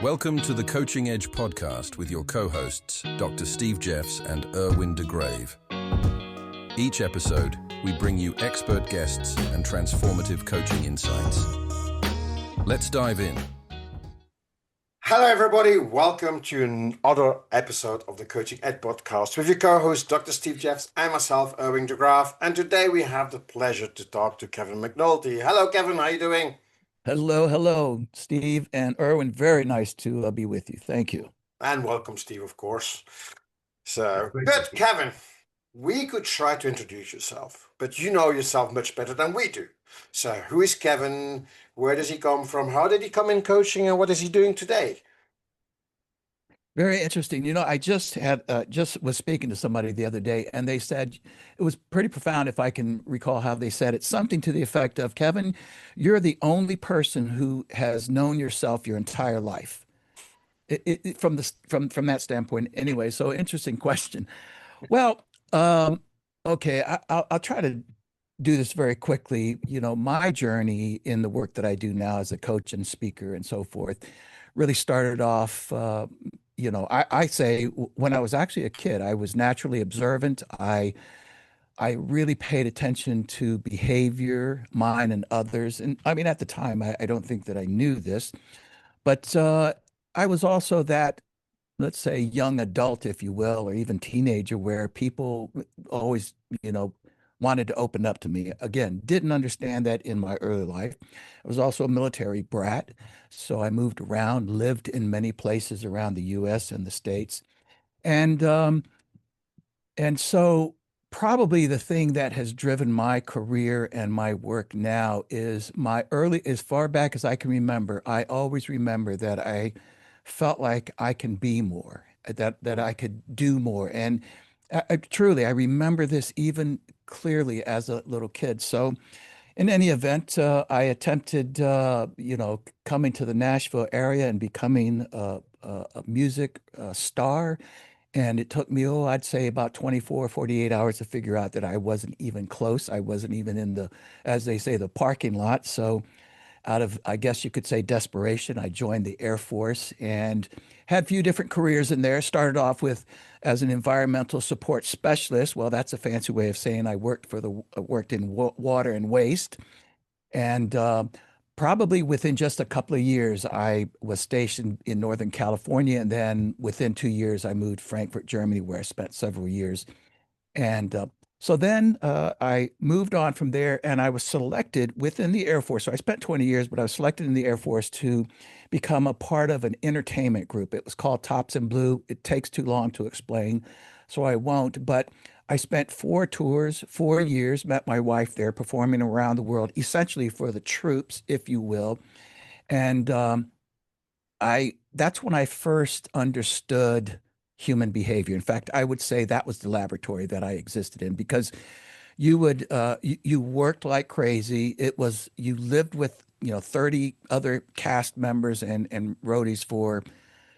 Welcome to the Coaching Edge podcast with your co-hosts, Dr. Steve Jeffs and Erwin de Grave. Each episode, we bring you expert guests and transformative coaching insights. Let's dive in. Hello, everybody. Welcome to another episode of the Coaching Edge podcast with your co-host, Dr. Steve Jeffs and myself, Erwin de Grave. And today we have the pleasure to talk to Kevin McNulty. Hello, Kevin. How are you doing? Hello, Steve and Erwin. Very nice to be with you. Thank you. And welcome, Steve, of course. So, good, Kevin. We could try to introduce yourself, but you know yourself much better than we do. So, who is Kevin? Where does he come from? How did he come in coaching, and what is he doing today? Very interesting. You know, I just was speaking to somebody the other day, and they said it was pretty profound, if I can recall how they said it, something to the effect of, Kevin, you're the only person who has known yourself your entire life. From that standpoint, anyway. So interesting question. Well, okay, I'll try to do this very quickly. You know, my journey in the work that I do now as a coach and speaker and so forth really started off. I say when I was actually a kid, I was naturally observant. I really paid attention to behavior, mine and others. And I mean, at the time, I don't think that I knew this, but I was also that, let's say, young adult, if you will, or even teenager, where people always, wanted to open up to me. Again, didn't understand that in my early life. I was also a military brat, so I moved around, lived in many places around the U.S. and the States, and so probably the thing that has driven my career and my work now is as far back as I can remember. I always remember that I felt like I can be more, that I could do more, and truly, I remember this even clearly as a little kid. So in any event, I attempted, coming to the Nashville area and becoming a music star. And it took me, I'd say about 24, 48 hours to figure out that I wasn't even close. I wasn't even in the, as they say, the parking lot. So out of, I guess you could say, desperation, I joined the Air Force and had a few different careers in there. Started off with as an environmental support specialist. Well, that's a fancy way of saying I worked in water and waste. And probably within just a couple of years, I was stationed in Northern California. And then within 2 years, I moved to Frankfurt, Germany, where I spent several years. And so then I moved on from there, and I was selected within the Air Force. So I spent 20 years, but I was selected in the Air Force to become a part of an entertainment group. It was called Tops in Blue. It takes too long to explain, so I won't. But I spent 4 tours, 4 years, met my wife there, performing around the world, essentially for the troops, if you will. And that's when I first understood human behavior. In fact, I would say that was the laboratory that I existed in, because you worked like crazy. You lived with 30 other cast members and roadies for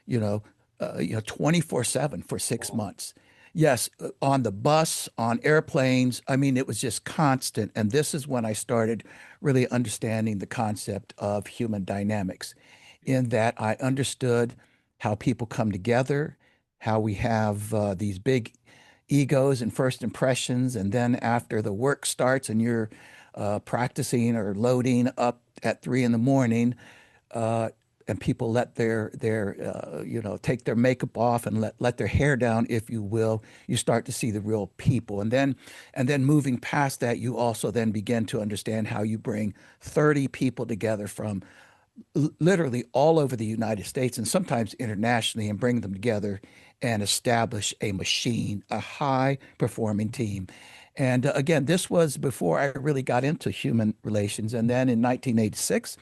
24/7 for 6 months. Yes, on the bus, on airplanes. I mean, it was just constant. And this is when I started really understanding the concept of human dynamics, in that I understood how people come together, how we have these big egos and first impressions. And then after the work starts and you're practicing or loading up at 3 a.m, and people let their take their makeup off and let their hair down, if you will, you start to see the real people. And then moving past that, you also then begin to understand how you bring 30 people together from literally all over the United States and sometimes internationally, and bring them together and establish a machine, a high performing team. And again, this was before I really got into human relations. And then in 1986,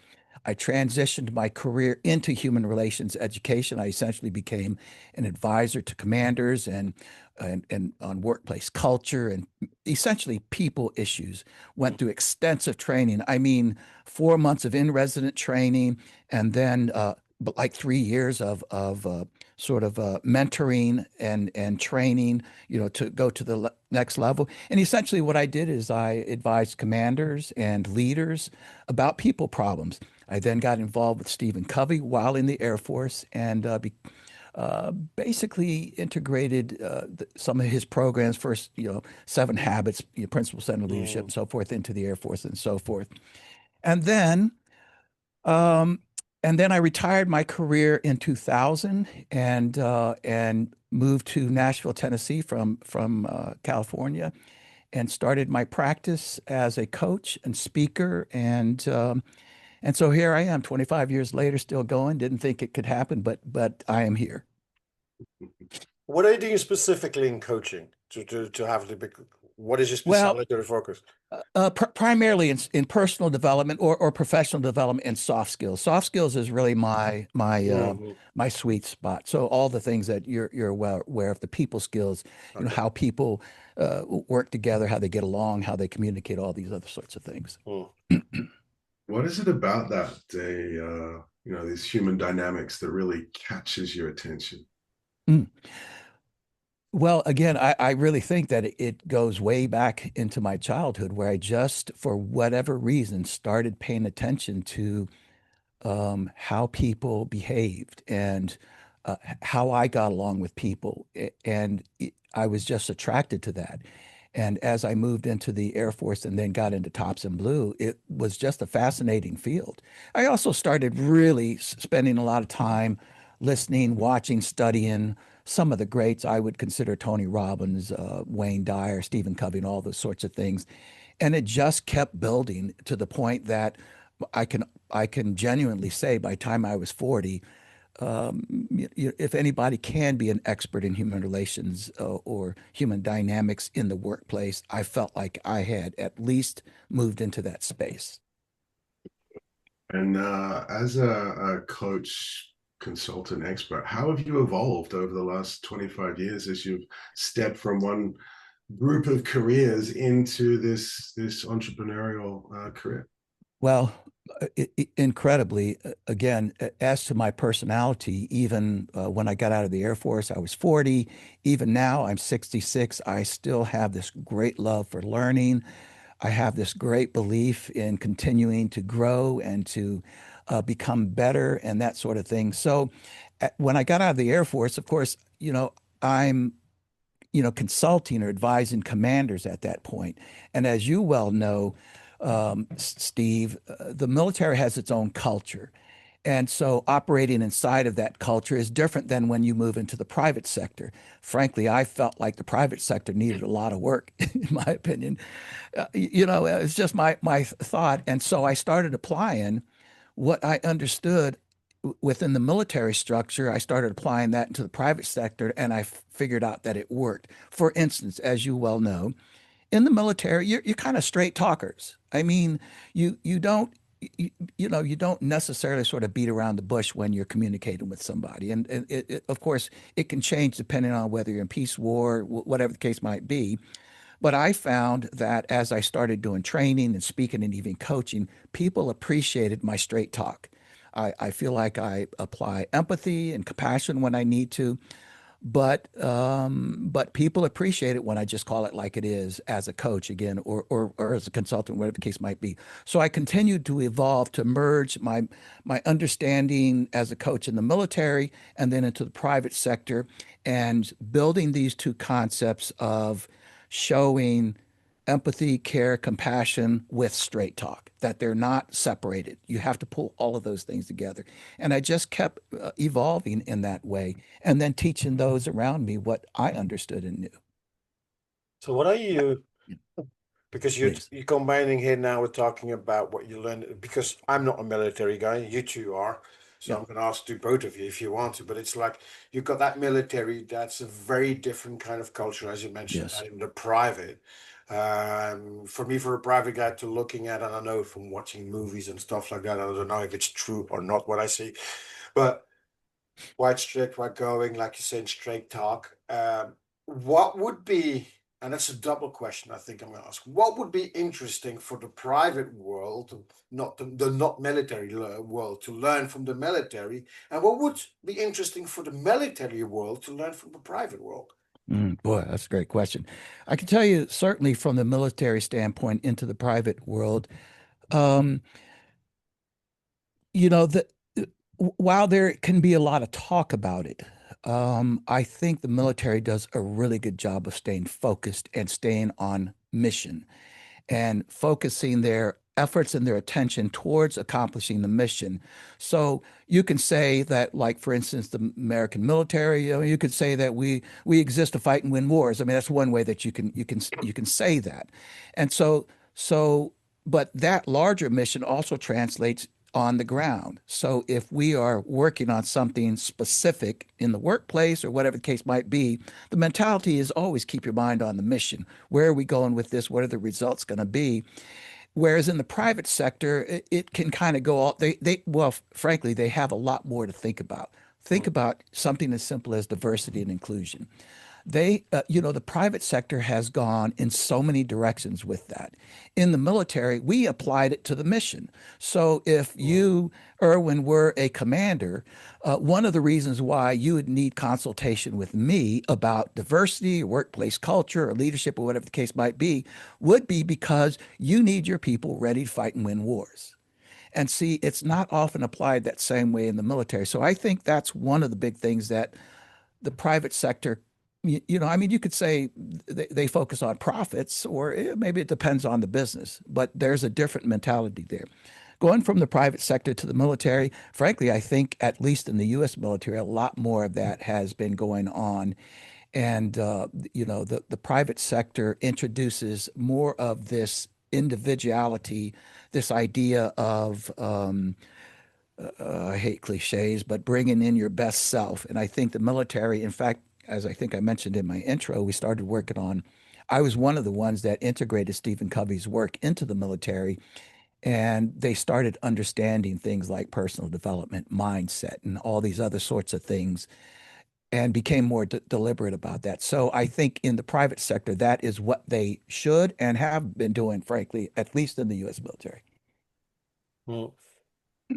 I transitioned my career into human relations education. I essentially became an advisor to commanders and on workplace culture and essentially people issues. Went through extensive training. I mean, 4 months of in-resident training, and then but like 3 years of sort of mentoring and training, to go to the next level. And essentially, what I did is I advised commanders and leaders about people problems. I then got involved with Stephen Covey while in the Air Force and basically integrated some of his programs, first, 7 Habits, Principles, Center Leadership, Mm. and so forth, into the Air Force and so forth. And then um, and then I retired my career in 2000 and moved to Nashville, Tennessee from California, and started my practice as a coach and speaker. And so here I am, 25 years later, still going. Didn't think it could happen, but I am here. What are you doing specifically in coaching to have the big? What is your Well, specialty or focus? primarily in personal development or professional development and soft skills. Soft skills is really Mhm. my sweet spot. So all the things that you're well aware of, the people skills, Okay. how people work together, how they get along, how they communicate, all these other sorts of things. Mm. What is it about that day, these human dynamics that really catches your attention? Mm. Well, again, I really think that it goes way back into my childhood where I just, for whatever reason, started paying attention to how people behaved and how I got along with people. And I was just attracted to that. And as I moved into the Air Force and then got into Tops and Blue, it was just a fascinating field. I also started really spending a lot of time listening, watching, studying some of the greats. I would consider Tony Robbins, Wayne Dyer, Stephen Covey, and all those sorts of things. And it just kept building to the point that I can I can genuinely say by the time I was 40, if anybody can be an expert in human relations or human dynamics in the workplace, I felt like I had at least moved into that space. And as a coach, consultant, expert, how have you evolved over the last 25 years as you've stepped from one group of careers into this entrepreneurial career? Well, incredibly, again, as to my personality, even when I got out of the Air Force, I was 40. Even now, I'm 66. I still have this great love for learning. I have this great belief in continuing to grow and to become better and that sort of thing. So when I got out of the Air Force, of course, I'm consulting or advising commanders at that point. And as you well know, Steve, the military has its own culture. And so operating inside of that culture is different than when you move into the private sector. Frankly, I felt like the private sector needed a lot of work, in my opinion. It's just my thought. And so I started applying what I understood within the military structure. I started applying that into the private sector, and I figured out that it worked. For instance, as you well know, in the military, you're kind of straight talkers. I mean, you don't you don't necessarily sort of beat around the bush when you're communicating with somebody, and of course it can change depending on whether you're in peace, war, whatever the case might be. But I found that as I started doing training and speaking and even coaching, people appreciated my straight talk. I feel like I apply empathy and compassion when I need to, but people appreciate it when I just call it like it is as a coach again, or as a consultant, whatever the case might be. So I continued to evolve to merge my understanding as a coach in the military and then into the private sector, and building these two concepts of showing empathy, care, compassion with straight talk, that they're not separated. You have to pull all of those things together. And I just kept evolving in that way and then teaching those around me what I understood and knew. So what are you? Because Please. you're combining here now. We're talking about what you learned. Because I'm not a military guy. You two are. So Yeah. I'm going to ask to both of you if you want to. But it's like you've got that military. That's a very different kind of culture, as you mentioned, Yes. that in the private. For me, for a private guy to looking at, and I know from watching movies and stuff like that, I don't know if it's true or not what I see, but quite strict, quite going, like you said, straight talk. What would be and that's a double question I think I'm going to ask. What would be interesting for the private world, not the not military world, to learn from the military? And what would be interesting for the military world to learn from the private world? Boy, that's a great question. I can tell you, certainly from the military standpoint into the private world, um, you know, while there can be a lot of talk about it, I think the military does a really good job of staying focused and staying on mission and focusing their efforts and their attention towards accomplishing the mission. So you can say that, like for instance, the American military, you could say that we exist to fight and win wars. I mean, that's one way that you can say that. And so but that larger mission also translates on the ground. So if we are working on something specific in the workplace or whatever the case might be, the mentality is always keep your mind on the mission. Where are we going with this? What are the results going to be? Whereas in the private sector, it can kind of go all well, frankly, they have a lot more to think about. Think about something as simple as diversity and inclusion. The private sector has gone in so many directions with that. In the military, we applied it to the mission. So if you, Erwin, were a commander, one of the reasons why you would need consultation with me about diversity, or workplace culture, or leadership, or whatever the case might be, would be because you need your people ready to fight and win wars. And see, it's not often applied that same way in the military. So I think that's one of the big things that the private sector, I mean, you could say they focus on profits, or maybe it depends on the business, but there's a different mentality there. Going from the private sector to the military, frankly, I think at least in the U.S. military, a lot more of that has been going on. And, the private sector introduces more of this individuality, this idea of, I hate cliches, but bringing in your best self. And I think the military, in fact, as I think I mentioned in my intro, we started working on, I was one of the ones that integrated Stephen Covey's work into the military. And they started understanding things like personal development, mindset, and all these other sorts of things, and became more deliberate about that. So I think in the private sector, that is what they should and have been doing, frankly, at least in the U.S. military.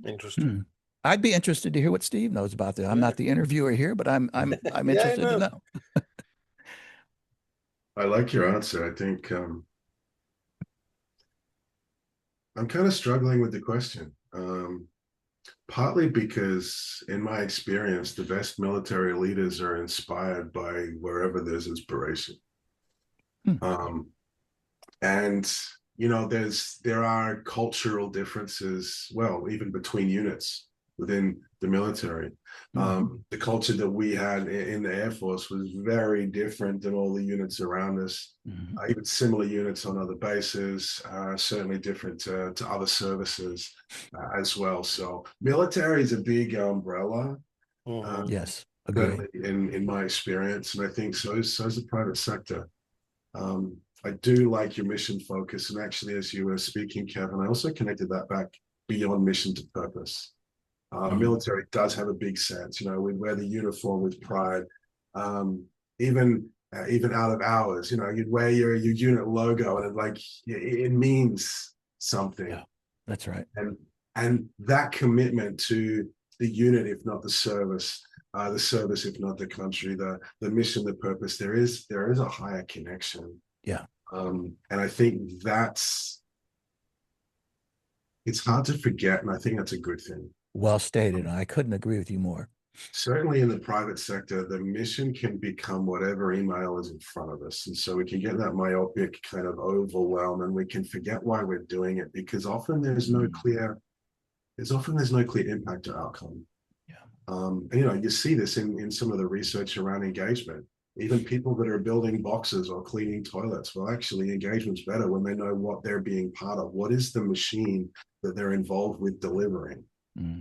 Interesting. I'd be interested to hear what Steve knows about that. I'm not the interviewer here, but I'm Yeah, interested I to know. know. I like your answer. I think I'm kind of struggling with the question. Partly because, in my experience, the best military leaders are inspired by wherever there's inspiration. Um, and there are cultural differences, well, even between units within the military. The culture that we had in the Air Force was very different than all the units around us. Even similar units on other bases, certainly different to other services as well. So military is a big umbrella. Yes, agree. In my experience, and I think so is the private sector. I do like your mission focus, and actually, as you were speaking, Kevin, I also connected that back beyond mission to purpose. Military does have a big sense. We wear the uniform with pride. Even out of hours, you'd wear your unit logo, and it means something. Yeah, that's right. And that commitment to the unit, if not the service if not the country, the mission, the purpose, there is a higher connection. Yeah. And I think it's hard to forget, and I think that's a good thing. Well stated. I couldn't agree with you more. Certainly in the private sector, the mission can become whatever email is in front of us. And so we can get that myopic kind of overwhelm, and we can forget why we're doing it, because often there's no clear impact or outcome. And you see this in some of the research around engagement. Even people that are building boxes or cleaning toilets, well, actually engagement's better when they know what they're being part of. What is the machine that they're involved with delivering?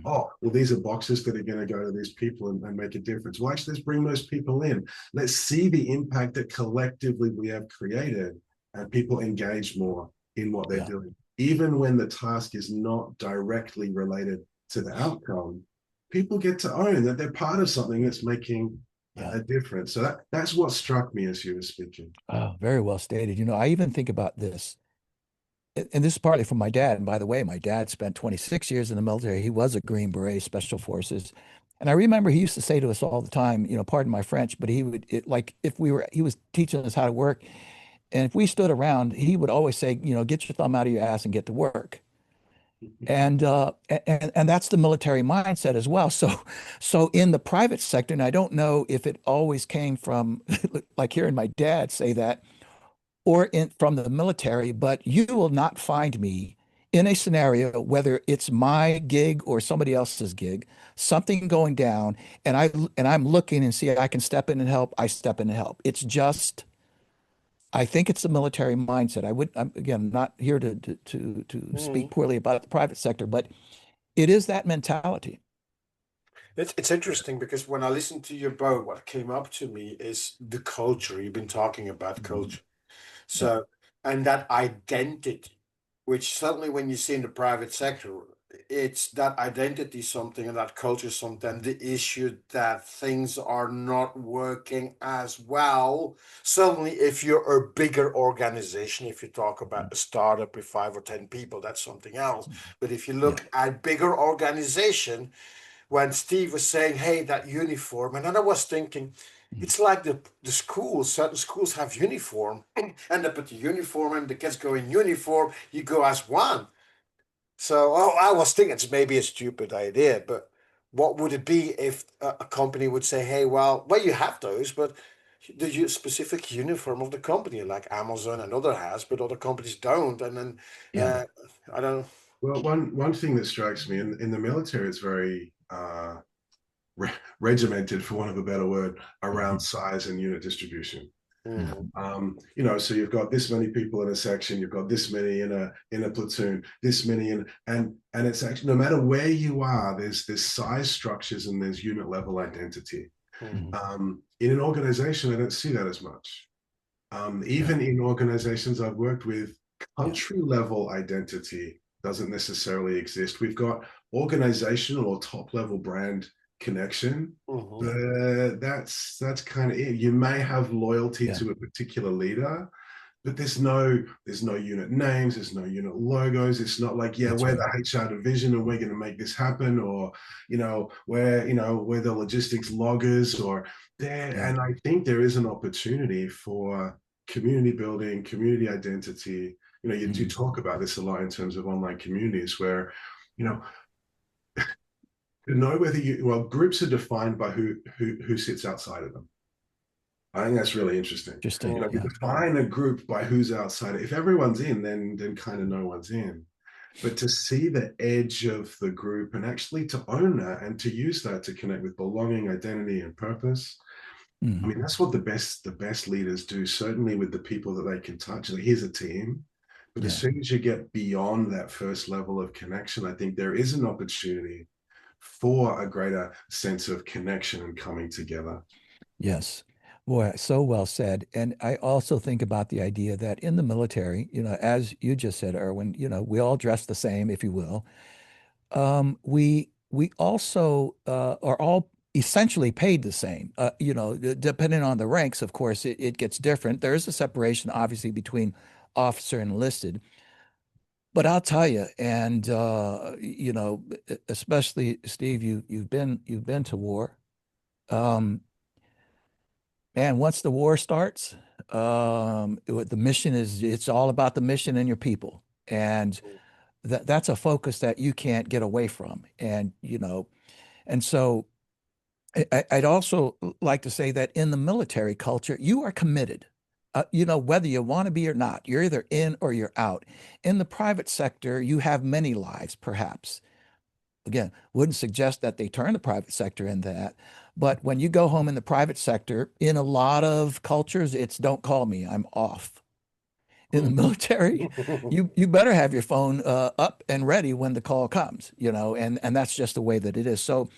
Oh, well, these are boxes that are going to go to these people and make a difference. Well, actually, let's bring those people in. Let's see the impact that collectively we have created, and people engage more in what they're doing. Even when the task is not directly related to the outcome, people get to own that they're part of something that's making Yeah. a difference. So that's what struck me as you were speaking. Oh, very well stated. I even think about this, and this is partly from my dad. And by the way, my dad spent 26 years in the military. He was a Green Beret, Special Forces. And I remember he used to say to us all the time, pardon my French, but like if he was teaching us how to work. And if we stood around, he would always say, get your thumb out of your ass and get to work. And that's the military mindset as well. So in the private sector, and I don't know if it always came from like hearing my dad say that, or from the military, but you will not find me in a scenario, whether it's my gig or somebody else's gig, something going down, and I'm looking and see I can step in and help. I step in and help. It's just, I think it's the military mindset. I'm again not here to speak Mm. poorly about the private sector, but it is that mentality. It's interesting because when I listened to your bow, what came up to me is the culture. You've been talking about Mhm. culture. Yeah. So, and that identity, which certainly when you see in the private sector, it's that identity something and that culture something, the issue that things are not working as well. Certainly, if you're a bigger organization, if you talk about a startup with 5 or 10 people, that's something else. But if you Yeah. look at bigger organization, when Steve was saying, "Hey, that uniform," and then I was thinking, Mhm. it's like the schools. Certain schools have uniform, and they put the uniform, and the kids go in uniform. You go as one. So, I was thinking it's maybe a stupid idea, but what would it be if a company would say, "Hey, well, you have those, but the specific uniform of the company, like Amazon and other has, but other companies don't," and then Yeah. uh, I don't. Well, one thing that strikes me in the military is very regimented, for want of a better word, around Mhm. size and unit distribution. Mhm, Mhm. So you've got this many people in a section, you've got this many in a platoon, this many and it's actually, no matter where you are, there's size structures and there's unit level identity. mhm, Mhm. In an organization, I don't see that as much. Yeah. Even in organizations I've worked with, Yeah. country level identity doesn't necessarily exist. We've got organizational or top level brand connection, mhm. but that's kind of it. You may have loyalty Yeah. to a particular leader, but there's no unit names, there's no unit logos. It's not like, yeah, That's we're right. the HR division and we're going to make this happen, or we're the logistics loggers or there. Yeah. And I think there is an opportunity for community building, community identity. You Mhm. talk about this a lot in terms of online communities where, you know, to know whether groups are defined by who sits outside of them. I think that's really interesting. Interesting. You Yeah. define a group by who's outside. If everyone's in, then kind of no one's in. But to see the edge of the group and actually to own that and to use that to connect with belonging, identity, and purpose. I Mhm. mean, that's what the best leaders do, certainly with the people that they can touch. Like, here's a team. But as Yeah. soon as you get beyond that first level of connection, I think there is an opportunity for a greater sense of connection and coming together. Yes. Boy, so well said. And I also think about the idea that in the military, as you just said, Erwin, we all dress the same, if you will. We also are all essentially paid the same. Depending on the ranks, of course, it gets different. There is a separation, obviously, between officer and enlisted. But I'll tell you, and especially Steve, you've been to war. Um, Man, once the war starts, the mission it's all about the mission and your people. And that's a focus that you can't get away from. And so I'd also like to say that in the military culture, you are committed. Whether you want to be or not, you're either in or you're out. In the private sector, you have many lives, perhaps. Again, wouldn't suggest that they turn the private sector into that. But when you go home in the private sector, in a lot of cultures, it's don't call me, I'm off. In the military, you better have your phone up and ready when the call comes, and that's just the way that it is. So,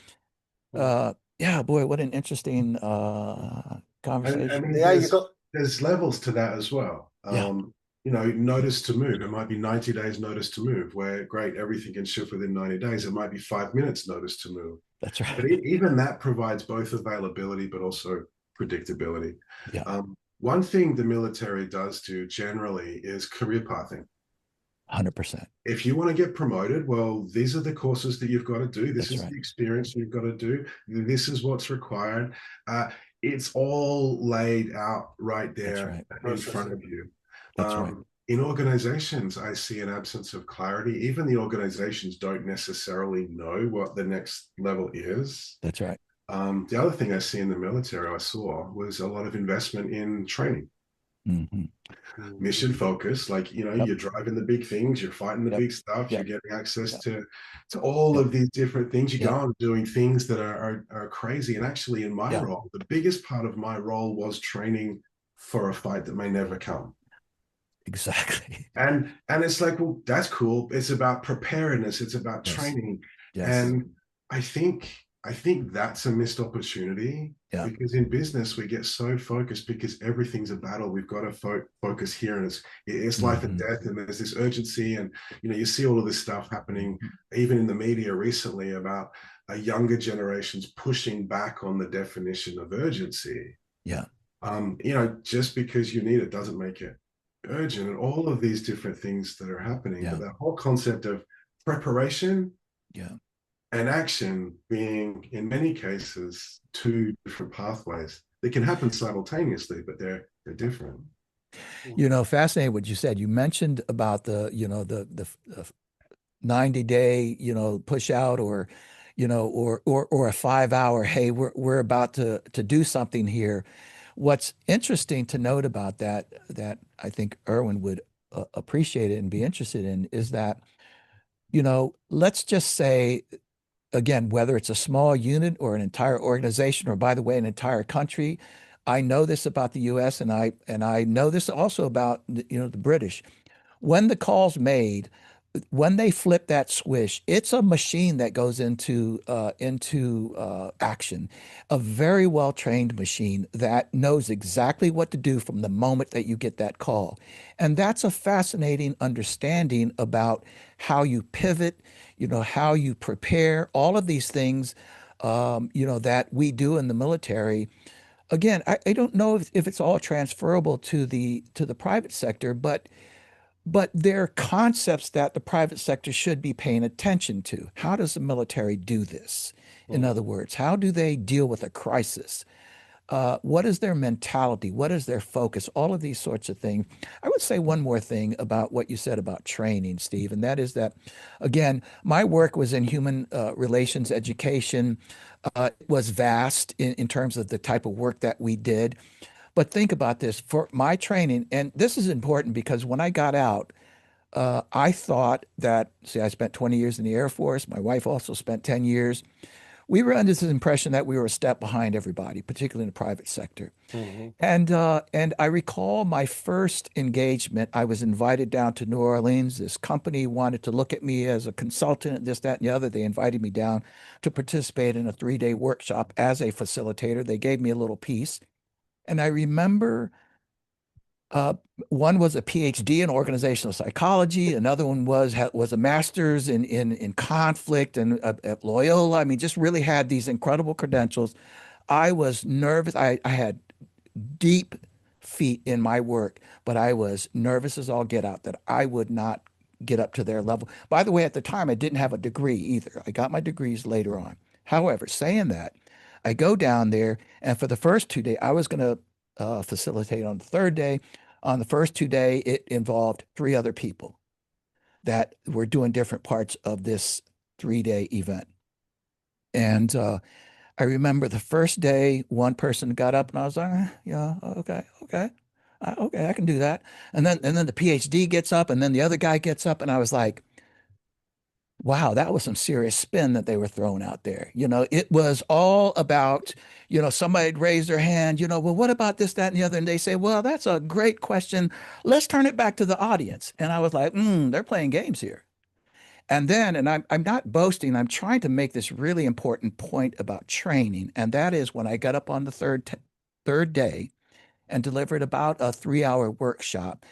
yeah, boy, what an interesting And I conversation. mean, Yeah, you got. there's levels to that as well. Yeah. Notice to move. It might be 90 days notice to move, where great, everything can shift within 90 days. It might be 5 minutes notice to move. That's But right. even that provides both availability, but also predictability. Yeah. One thing the military does do generally is career pathing. 100%. If you want to get promoted, well, these are the courses that you've got to do. This That's is right. the experience you've got to do. This is what's required. It's all laid out right That's there right. in front of you. That's right. In organizations, I see an absence of clarity. Even the organizations don't necessarily know what the next level is. That's right. The other thing I see in the military I saw was a lot of investment in training. Mm-hmm. Mission focused, like, you know, Yep. you're driving the big things, you're fighting the Yep. big stuff, you're Yep. getting access Yep. to all Yep. of these different things. You Yep. go on doing things that are crazy. And actually, in my Yep. role, the biggest part of my role was training for a fight that may never come. Exactly. And it's like, well, that's cool. It's about preparedness. It's about Yes. training. Yes. And I think that's a missed opportunity, Yeah. because in business we get so focused because everything's a battle. We've got to focus here, and it's life and death, and there's this urgency. And you know, you see all of this stuff happening even in the media recently about a younger generations pushing back on the definition of urgency. Yeah. You know, just because you need it doesn't make it urgent, and all of these different things that are happening. Yeah. But that whole concept of preparation, Yeah. and action being, in many cases, two different pathways that can happen simultaneously, but they're different. You know, fascinating what you said. You mentioned about the, you know, the 90-day, you know, push out, or, you know, or a 5 hour, hey, we're about to do something here. What's interesting to note about that I think Erwin would appreciate it and be interested in, is that, you know, let's just say, again, whether it's a small unit or an entire organization, or by the way, an entire country. I know this about the US, and I know this also about, you know, the British. When the call's made, when they flip that switch, it's a machine that goes into action, a very well trained machine that knows exactly what to do from the moment that you get that call. And that's a fascinating understanding about how you pivot, you know, how you prepare, all of these things, you know, that we do in the military. Again, I don't know if it's all transferable to the private sector, but there are concepts that the private sector should be paying attention to. How does the military do this? In other words, how do they deal with a crisis? What is their mentality? What is their focus? All of these sorts of things. I would say one more thing about what you said about training, Steve, and that is that, again, my work was in human relations education. It was vast in terms of the type of work that we did. But think about this for my training, and this is important because when I got out, I thought that, see, I spent 20 years in the Air Force. My wife also spent 10 years. We were under this impression that we were a step behind everybody, particularly in the private sector. And I recall my first engagement. I was invited down to New Orleans. This company wanted to look at me as a consultant, this, that, and the other. They invited me down to participate in a 3-day workshop as a facilitator. They gave me a little piece. And I remember uh, one was a PhD in organizational psychology. Another one was a master's in conflict and at Loyola. I mean, just really had these incredible credentials. I was nervous. I had deep feet in my work, but I was nervous as all get out that I would not get up to their level. By the way, at the time, I didn't have a degree either. I got my degrees later on. However, saying that, I go down there, and for the first 2 days, I was going to facilitate on the third day. On the first 2 days, it involved 3 other people that were doing different parts of this 3-day event. And I remember the first day, one person got up, and I was like, yeah, okay, I can do that. And then the PhD gets up, and then the other guy gets up, and I was like, wow, that was some serious spin that they were throwing out there. You know, it was all about, you know, somebody'd raise their hand, you know, well, what about this, that, and the other? And they say, well, that's a great question. Let's turn it back to the audience. And I was like, they're playing games here. And then, and I'm not boasting, I'm trying to make this really important point about training. And that is when I got up on the third day and delivered about a 3-hour workshop.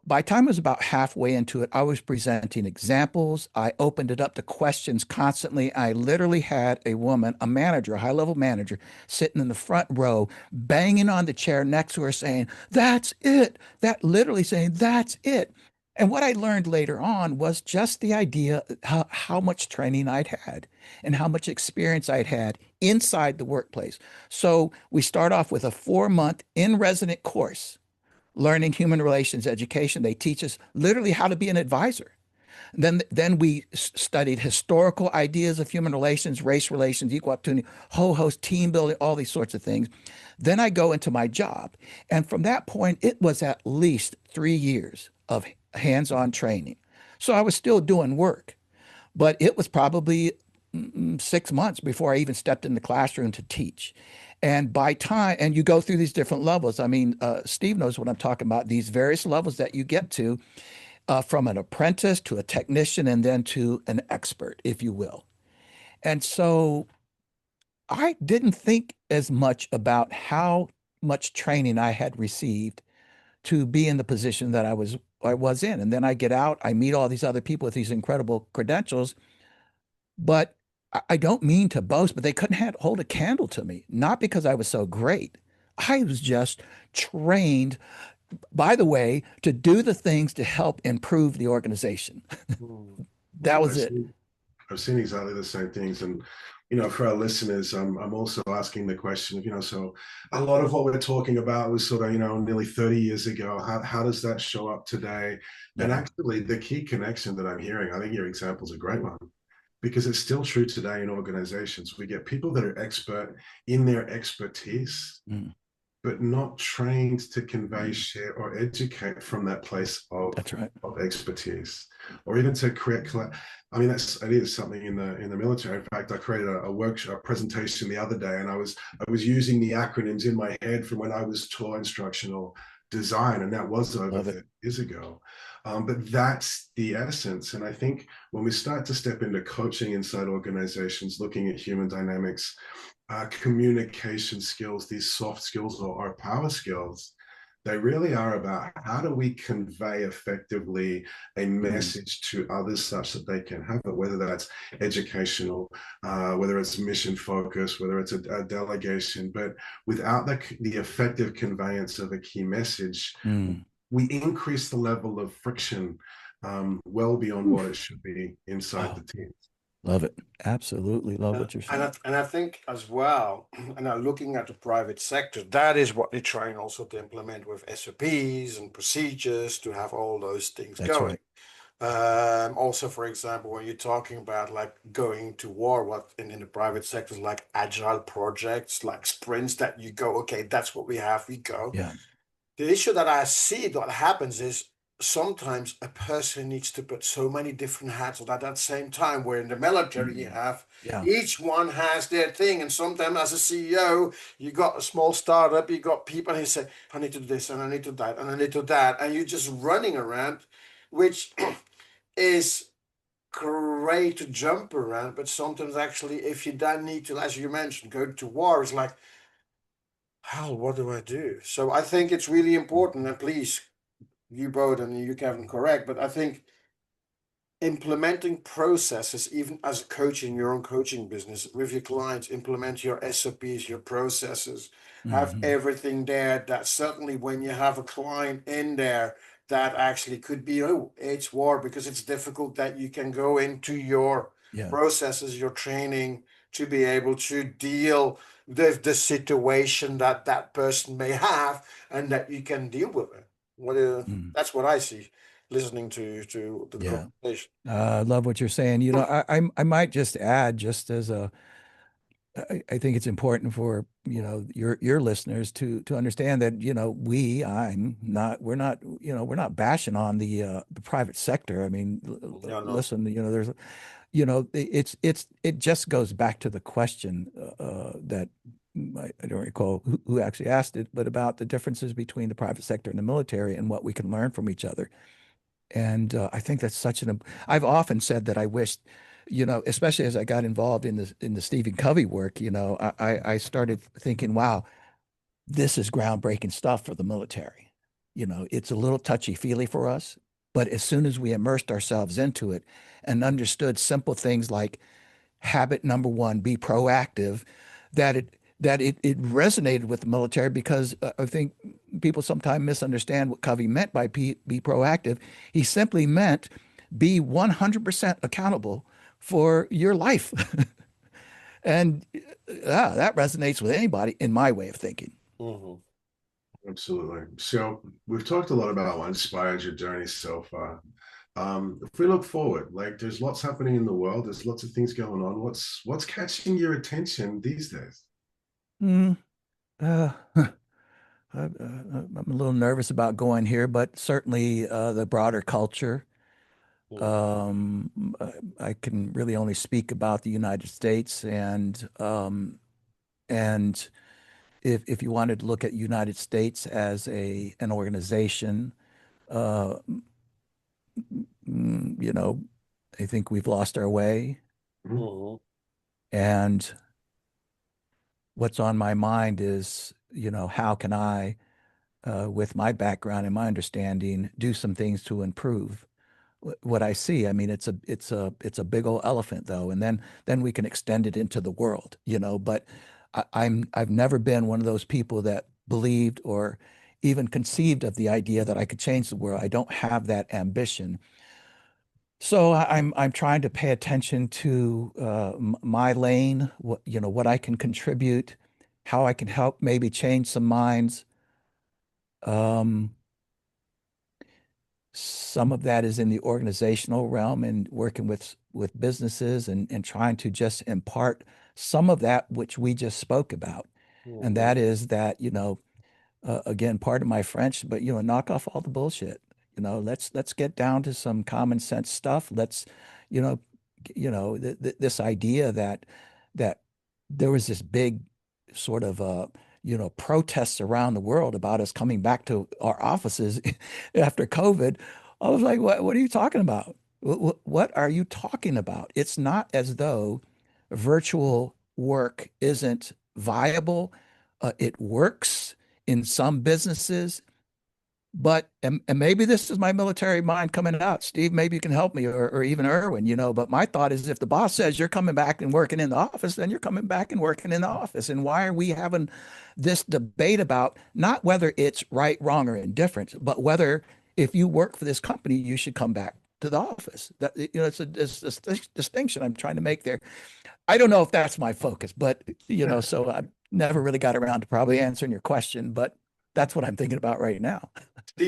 by the time I was about halfway into it, I was presenting examples. I opened it up to questions constantly. I literally had a woman, a manager, a high-level manager, sitting in the front row, banging on the chair next to her saying, "That's it." That literally saying, "That's it." And what I learned later on was just the idea how much training I'd had and how much experience I'd had inside the workplace. So we start off with a 4-month in-resident course learning human relations education. They teach us literally how to be an advisor. Then we studied historical ideas of human relations, race relations, equal opportunity, whole host, team building, all these sorts of things. Then I go into my job. And from that point, it was at least 3 years of hands-on training. So I was still doing work, but it was probably 6 months before I even stepped in the classroom to teach. And by time, and you go through these different levels. I mean, Steve knows what I'm talking about, these various levels that you get to from an apprentice to a technician and then to an expert, if you will. And so I didn't think as much about how much training I had received to be in the position that I was in. And then I get out, I meet all these other people with these incredible credentials, but I don't mean to boast, but they couldn't hold a candle to me, not because I was so great. I was just trained, by the way, to do the things to help improve the organization. That was it. I've seen exactly the same things. And, for our listeners, I'm also asking the question of, so a lot of what we're talking about was sort of, nearly 30 years ago. How does that show up today? And actually, the key connection that I'm hearing, I think your example is a great one, because it's still true today in organizations. We get people that are expert in their expertise, but not trained to convey, share, or educate from that place of, That's right. of expertise, or even to create. I mean, it is something in the military. In fact, I created a workshop presentation the other day, and I was using the acronyms in my head from when I was taught instructional design, and that was over 30 years ago. But that's the essence. And I think when we start to step into coaching inside organizations, looking at human dynamics, communication skills, these soft skills or power skills, they really are about how do we convey effectively a message to others such that they can have it, whether that's educational, whether it's mission focused, whether it's a delegation, but without the effective conveyance of a key message, we increase the level of friction well beyond what it should be inside the team. Love it. Absolutely love what you're saying. And I think as well, and now looking at the private sector, that is what they trying also to implement with SOPs and procedures to have all those things That's going. right. Also, for example, when you're talking about like going to war, what in the private sector is like agile projects, like sprints that you go, okay, that's what we have, we go. Yeah. The issue that I see what happens is sometimes a person needs to put so many different hats on at that same time, where in the military you have each one has their thing, and sometimes as a CEO you got a small startup, you got people and you say, I need to do this and I need to that and I need to that, and you're just running around, which is great to jump around, but sometimes actually if you then need to, as you mentioned, go to war, it's like, hell, what do I do? So I think it's really important, and please, you both and you, Kevin, correct, but I think implementing processes, even as a coach in your own coaching business with your clients, implement your SOPs, your processes, have everything there that certainly when you have a client in there that actually could be, oh, it's war, because it's difficult that you can go into your processes, your training to be able to deal with the situation that that person may have and that you can deal with it. That's what I see listening to the conversation. I love what you're saying. I might just add, just as I think it's important for your listeners to understand that we're not bashing on the private sector. I mean, listen, there's it just goes back to the question that I don't recall who actually asked it, but about the differences between the private sector and the military and what we can learn from each other. And I think that's I've often said that I wished, especially as I got involved in the Stephen Covey work, I started thinking, wow, this is groundbreaking stuff for the military. it's a little touchy-feely for us. But as soon as we immersed ourselves into it and understood simple things like habit number one, be proactive, that it resonated with the military because I think people sometimes misunderstand what Covey meant by be proactive. He simply meant be 100% accountable for your life. And that resonates with anybody in my way of thinking. Mhm. Absolutely. So we've talked a lot about what inspired your journey so far. If we look forward, like there's lots happening in the world, there's lots of things going on. What's catching your attention these days? Mm, uh, I'm a little nervous about going here, but certainly the broader culture. Mhm. I can really only speak about the United States, and if you wanted to look at United States as an organization, uh, you know, I think we've lost our way. Mhm. Mhm. And what's on my mind is, how can I, with my background and my understanding, do some things to improve what I see. I mean, it's a big old elephant though, and then we can extend it into the world, But I've never been one of those people that believed or even conceived of the idea that I could change the world. I don't have that ambition. So I'm trying to pay attention to my lane, what I can contribute, how I can help maybe change some minds. Um, some of that is in the organizational realm and working with businesses and trying to just impart some of that which we just spoke about. And Mhm. that is that, again, part of my French, but knock off all the bullshit. Let's get down to some common sense stuff. Let's, you know, this idea that there was this big sort of protests around the world about us coming back to our offices after COVID. I was like, what are you talking about? What are you talking about? It's not as though virtual work isn't viable. It works in some businesses, but and maybe this is my military mind coming out. Steve, maybe you can help me, or even Erwin, But my thought is, if the boss says you're coming back and working in the office, then you're coming back and working in the office. And why are we having this debate about not whether it's right, wrong, or indifferent, but whether if you work for this company, you should come back to the office? That it's a distinction I'm trying to make there. I don't know if that's my focus, but so I never really got around to probably answering your question, but that's what I'm thinking about right now.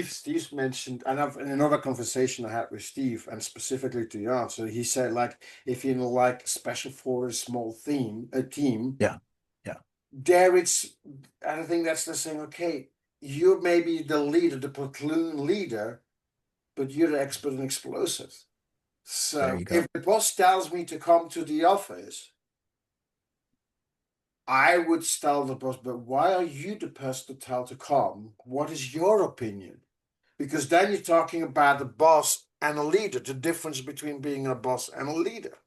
Steve's mentioned, and I've in another conversation I had with Steve, and specifically to your answer, he said like if you're in like special for a small team, Yeah. Yeah. there it's, and I think that's the saying. Okay, you're maybe the leader, the platoon leader, but you're the expert in explosives. There So you go. if the boss tells me to come to the office, I would tell the boss, but why are you the person to tell to come? What is your opinion? Because then you're talking about a boss and a leader, the difference between being a boss and a leader.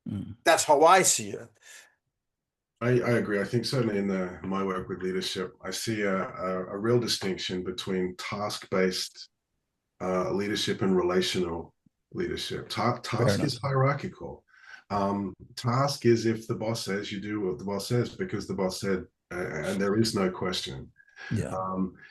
Mm. That's how I see it. I agree. I think certainly in my work with leadership, I see a real distinction between task-based leadership and relational leadership. Fair Task enough. is hierarchical. Task is if the boss says, you do what the boss says because the boss said, and there is no question. Yeah.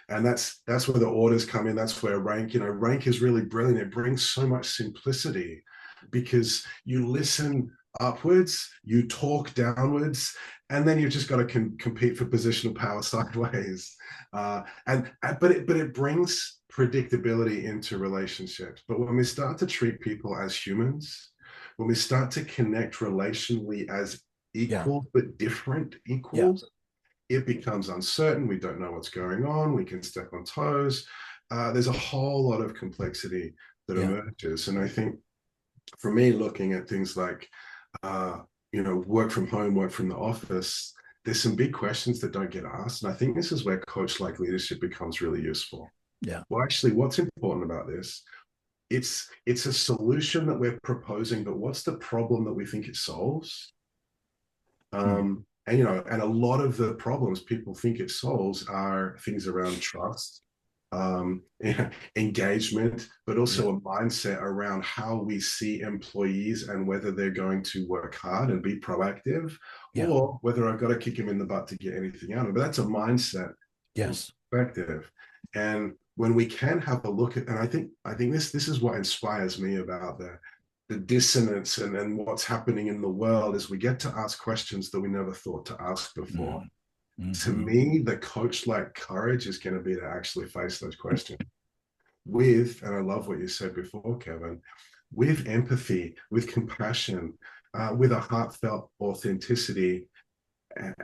And that's where the orders come in. That's where rank is really brilliant. It brings so much simplicity because you listen upwards, you talk downwards, and then you've just got to compete for positional power sideways. But it brings predictability into relationships. But when we start to treat people as humans, when we start to connect relationally as Yeah. equal but different Yeah. equals, it becomes uncertain. We don't know what's going on. We can step on toes. There's a whole lot of complexity that Yeah. emerges. And I think for me, looking at things like, uh, work from home, work from the office, there's some big questions that don't get asked. And I think this is where coach-like leadership becomes really useful. Yeah. Well, actually, what's important about this? It's a solution that we're proposing, but what's the problem that we think it solves? Mm. And a lot of the problems people think it solves are things around trust, engagement, but also a mindset around how we see employees and whether they're going to work hard and be proactive, or whether I've got to kick them in the butt to get anything out of it. But that's a mindset perspective. And when we can have a look at, and I think this is what inspires me about the dissonance and what's happening in the world, is we get to ask questions that we never thought to ask before. To me, the coach-like courage is going to be to actually face those questions with, and I love what you said before, Kevin, with empathy, with compassion, with a heartfelt authenticity,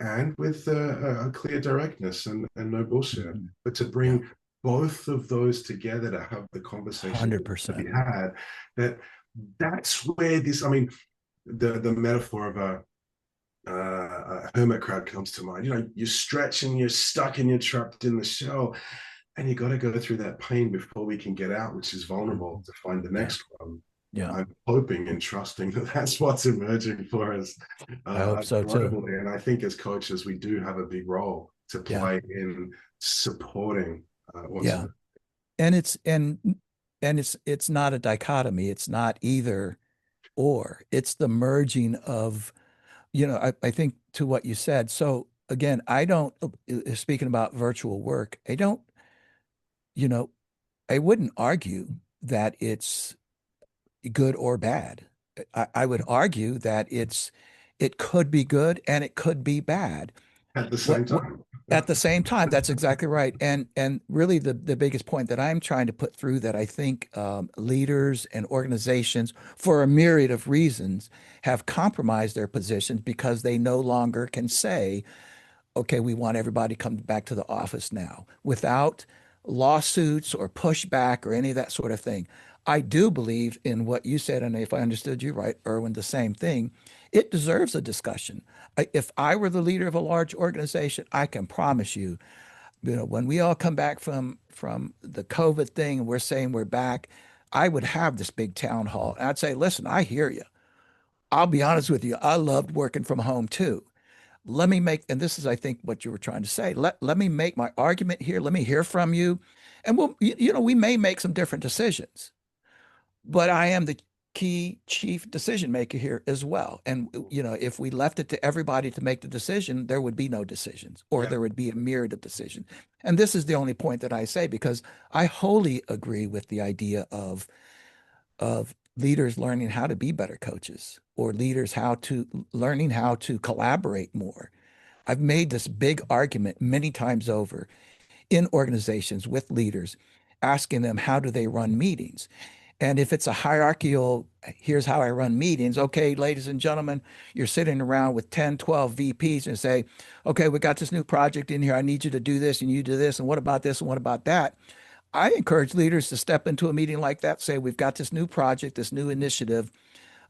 and with a clear directness and no bullshit. But to bring both of those together to have the conversation 100% to be had, that's where this, I mean, the metaphor of a hermit crab comes to mind. You know, you're stretching, you're stuck and you're trapped in the shell, and you got to go through that pain before we can get out, which is vulnerable, to find the next one. I'm hoping and trusting that that's what's emerging for us. I hope so too. And I think as coaches, we do have a big role to play in supporting and it's not a dichotomy. It's not either or. It's the merging of, you know, I think to what you said. So again, I don't, speaking about virtual work, I don't, you know, I wouldn't argue that it's good or bad. I would argue that it could be good and it could be bad at the same time. At the same time, that's exactly right. And really the biggest point that I'm trying to put through, that I think leaders and organizations, for a myriad of reasons, have compromised their positions because they no longer can say, okay, we want everybody to come back to the office now, without lawsuits or pushback or any of that sort of thing. I do believe in what you said, and if I understood you right, Erwin, the same thing. It deserves a discussion. If I were the leader of a large organization, I can promise you, you know, when we all come back from the COVID thing and we're saying we're back, I would have this big town hall. And I'd say, listen, I hear you. I'll be honest with you. I loved working from home too. Let me make, and this is, I think, what you were trying to say. Let me make my argument here. Let me hear from you. And we'll, you know, we may make some different decisions, but I am the key chief decision maker here as well. And, you know, if we left it to everybody to make the decision, there would be no decisions, or there would be a myriad of decisions. And this is the only point that I say, because I wholly agree with the idea of leaders learning how to be better coaches, or leaders learning how to collaborate more. I've made this big argument many times over in organizations with leaders, asking them, how do they run meetings? And if it's a hierarchical, here's how I run meetings. Okay, ladies and gentlemen, you're sitting around with 10, 12 VPs and say, okay, we got this new project in here. I need you to do this and you do this. And what about this? And what about that? I encourage leaders to step into a meeting like that, say, we've got this new project, this new initiative.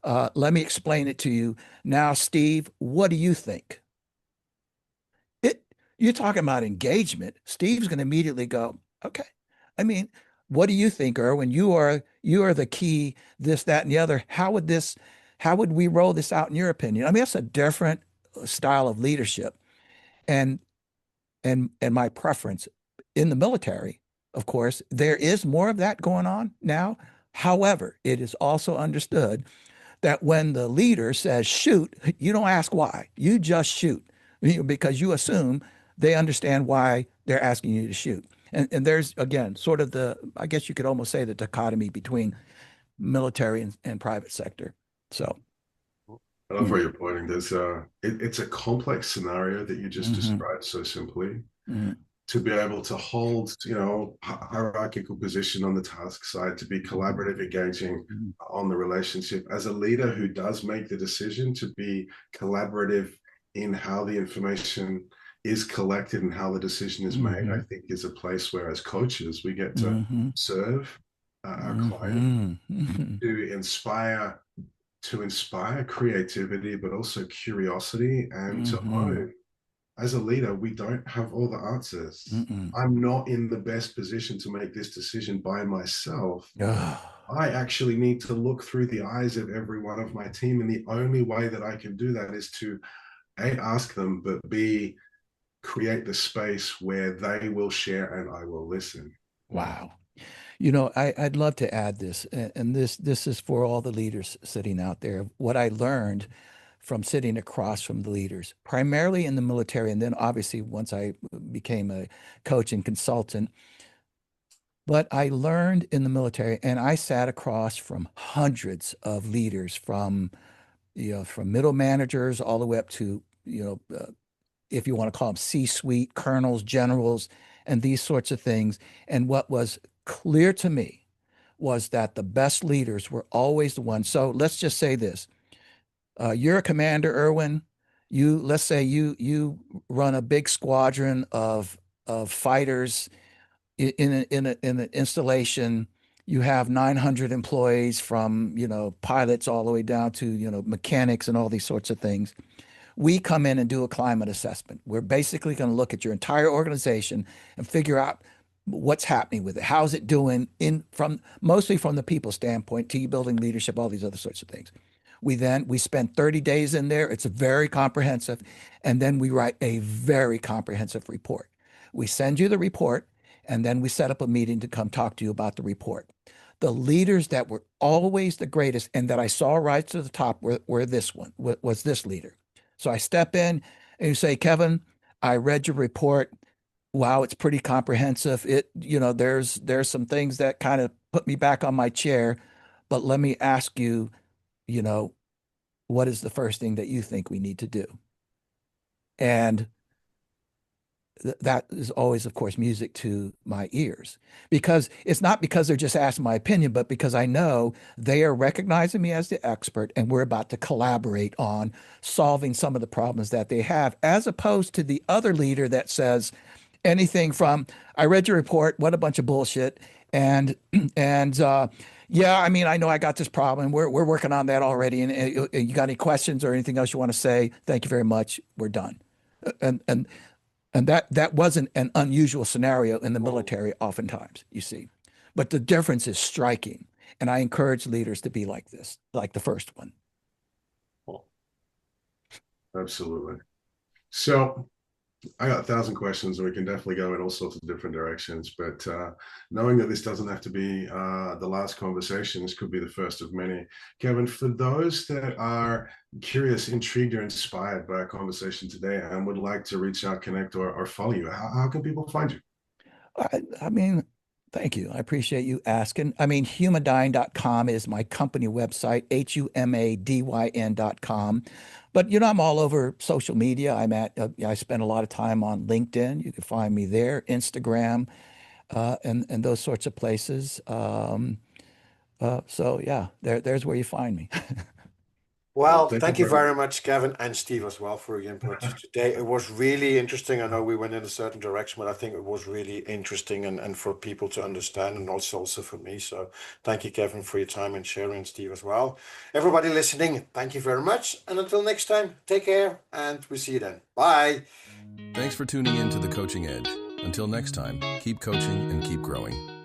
Let me explain it to you. Now, Steve, what do you think? You're talking about engagement. Steve's going to immediately go, okay. I mean, what do you think, Erwin? You are the key, this, that, and the other. How would we roll this out in your opinion? I mean, that's a different style of leadership. And my preference in the military, of course, there is more of that going on now. However, it is also understood that when the leader says shoot, you don't ask why. You just shoot, because you assume they understand why they're asking you to shoot. And there's, again, sort of I guess you could almost say, the dichotomy between military and private sector. So I love where you're pointing. It's a complex scenario that you just described so simply. To be able to hold, you know, hierarchical position on the task side, to be collaborative, engaging on the relationship. As a leader who does make the decision to be collaborative in how the information is collected and how the decision is made, I think is a place where, as coaches, we get to serve our client, to inspire creativity, but also curiosity, and to own. As a leader, we don't have all the answers. I'm not in the best position to make this decision by myself. I actually need to look through the eyes of every one of my team. And the only way that I can do that is to A, ask them, but B, create the space where they will share and I will listen. Wow. You know, I'd love to add this, and this is for all the leaders sitting out there. What I learned from sitting across from the leaders, primarily in the military, and then obviously once I became a coach and consultant. But I learned in the military, and I sat across from hundreds of leaders, from middle managers all the way up to, if you want to call them C-suite, colonels, generals, and these sorts of things. And what was clear to me was that the best leaders were always the ones. So let's just say this: you're a commander, Erwin. Let's say you run a big squadron of fighters in an installation. You have 900 employees, from pilots all the way down to mechanics and all these sorts of things. We come in and do a climate assessment. We're basically going to look at your entire organization and figure out what's happening with it. How's it doing, mostly from the people standpoint, team building, leadership, all these other sorts of things. We spend 30 days in there. It's very comprehensive. And then we write a very comprehensive report. We send you the report, and then we set up a meeting to come talk to you about the report. The leaders that were always the greatest and that I saw rise to the top were was this leader. So I step in and you say, Kevin, I read your report. Wow, it's pretty comprehensive. There's some things that kind of put me back on my chair, but let me ask you, what is the first thing that you think we need to do? And that is always, of course, music to my ears, because it's not because they're just asking my opinion, but because I know they are recognizing me as the expert, and we're about to collaborate on solving some of the problems that they have, as opposed to the other leader that says anything from, I read your report, what a bunch of bullshit. And yeah, I mean, I know I got this problem. We're working on that already. And you got any questions or anything else you want to say? Thank you very much. We're done. And and that wasn't an unusual scenario in the military oftentimes, you see. But the difference is striking. And I encourage leaders to be like this, like the first one. Absolutely. So I got 1,000 questions, and we can definitely go in all sorts of different directions. But knowing that this doesn't have to be the last conversation, this could be the first of many. Kevin, for those that are curious, intrigued, or inspired by our conversation today and would like to reach out, connect, or follow you, how can people find you? I mean, thank you. I appreciate you asking. I mean, humadyn.com is my company website, humadyn.com. But, I'm all over social media. I spend a lot of time on LinkedIn. You can find me there, Instagram, and those sorts of places. So yeah, there's where you find me. Well, Thank thank you you very very much, Kevin and Steve, as well, for your input much. today. It was really interesting. I know we went in a certain direction, but I think it was really interesting and for people to understand, and also for me. So thank you, Kevin, for your time and sharing, and Steve as well. Everybody listening, thank you very much. And until next time, take care, and we'll see you then. Bye. Thanks for tuning in to The Coaching Edge. Until next time, keep coaching and keep growing.